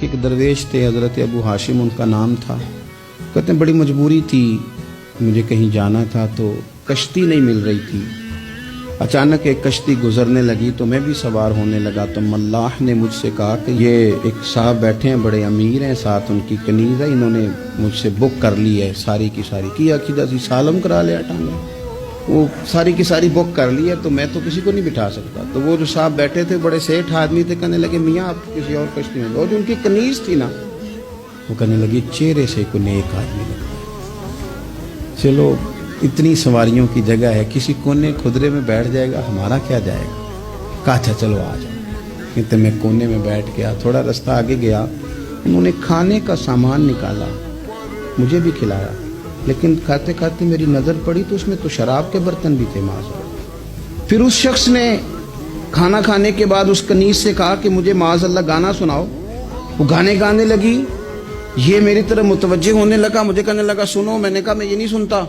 ایک درویش تھے حضرت ابو ہاشم ان کا نام تھا. کہتے ہیں بڑی مجبوری تھی, مجھے کہیں جانا تھا تو کشتی نہیں مل رہی تھی. اچانک ایک کشتی گزرنے لگی تو میں بھی سوار ہونے لگا تو ملاح نے مجھ سے کہا کہ یہ ایک صاحب بیٹھے ہیں, بڑے امیر ہیں, ساتھ ان کی کنیز ہے, انہوں نے مجھ سے بک کر لی ہے ساری کی ساری. کی عقیدہ سی سالم کرا لیا ٹانگے, وہ ساری کی ساری بک کر لی ہے تو میں تو کسی کو نہیں بٹھا سکتا. تو وہ جو صاحب بیٹھے تھے بڑے سیٹھ آدمی تھے, کہنے لگے میاں آپ کسی اور کشتی میں. وہ جو ان کی کنیز تھی نا وہ کہنے لگی چہرے سے کوئی نیک آدمی لگتا ہے, چلو اتنی سواریوں کی جگہ ہے, کسی کونے خدرے میں بیٹھ جائے گا, ہمارا کیا جائے گا. کہا اچھا چلو آ جاؤ. کہتے میں کونے میں بیٹھ گیا, تھوڑا رستہ آگے گیا, انہوں نے کھانے کا سامان نکالا, مجھے بھی کھلایا, لیکن کھاتے کھاتے میری نظر پڑی تو اس میں تو شراب کے برتن بھی تھے معاذ. پھر اس شخص نے کھانا کھانے کے بعد اس کنیز سے کہا کہ مجھے معاذ اللہ گانا سناؤ. وہ گانے گانے لگی, یہ میری طرف متوجہ ہونے لگا, مجھے کہنے لگا سنو. میں نے کہا میں یہ نہیں سنتا.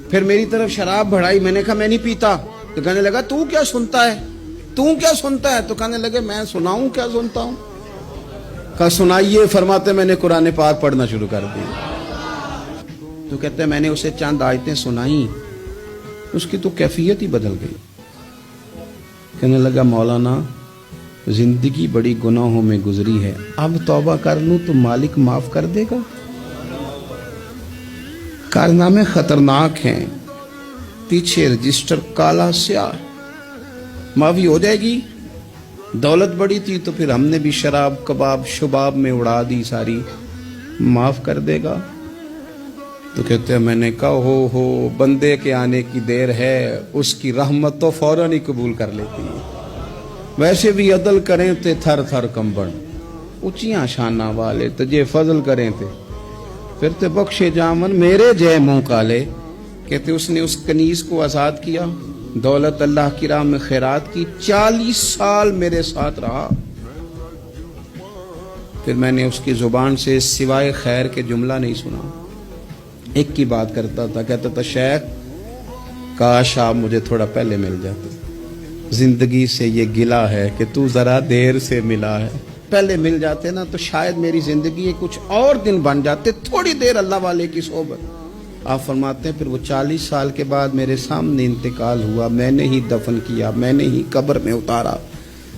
پھر میری طرف شراب بڑھائی, میں نے کہا میں نہیں پیتا. تو کہنے لگا تو کیا سنتا ہے, تو کیا سنتا ہے. تو کہنے لگے میں سناؤں کیا سنتا ہوں. کہا سنائیے. فرماتے میں نے قرآن پاک پڑھنا شروع کر دی. تو کہتے ہیں میں نے اسے چند آیتیں سنائیں, اس کی تو کیفیت ہی بدل گئی. کہنے لگا مولانا زندگی بڑی گناہوں میں گزری ہے, اب توبہ کر لوں تو مالک معاف کر دے گا. کارنامے خطرناک ہیں, پیچھے رجسٹر کالا سیاہ, معافی ہو جائے گی. دولت بڑی تھی تو پھر ہم نے بھی شراب کباب شباب میں اڑا دی ساری, معاف کر دے گا. تو کہتے ہیں میں نے کہا ہو بندے کے آنے کی دیر ہے, اس کی رحمت تو فوراً ہی قبول کر لیتی ہے. ویسے بھی عدل کریں تے تھر تھر کمبن, اونچیاں شانہ والے تجھے فضل کریں تے پھر تے بخشے جامن میرے جے منہ کالے. کہتے اس نے اس کنیز کو آزاد کیا, دولت اللہ کی راہ میں خیرات کی, 40 سال میرے ساتھ رہا. پھر میں نے اس کی زبان سے سوائے خیر کے جملہ نہیں سنا. ایک کی بات کرتا تھا, کہتا تھا شیخ کاش آپ مجھے تھوڑا پہلے مل جاتے, زندگی سے یہ گلہ ہے کہ تو ذرا دیر سے ملا ہے. پہلے مل جاتے نا تو شاید میری زندگی کچھ اور دن بن جاتے, تھوڑی دیر اللہ والے کی صحبت. آپ فرماتے ہیں پھر وہ 40 سال کے بعد میرے سامنے انتقال ہوا, میں نے ہی دفن کیا, میں نے ہی قبر میں اتارا,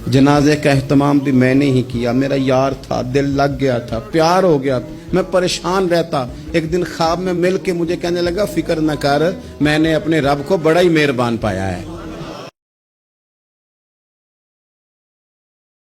جنازے کا اہتمام بھی میں نے ہی کیا. میرا یار تھا, دل لگ گیا تھا, پیار ہو گیا, میں پریشان رہتا. ایک دن خواب میں مل کے مجھے کہنے لگا فکر نہ کر, میں نے اپنے رب کو بڑا ہی مہربان پایا ہے.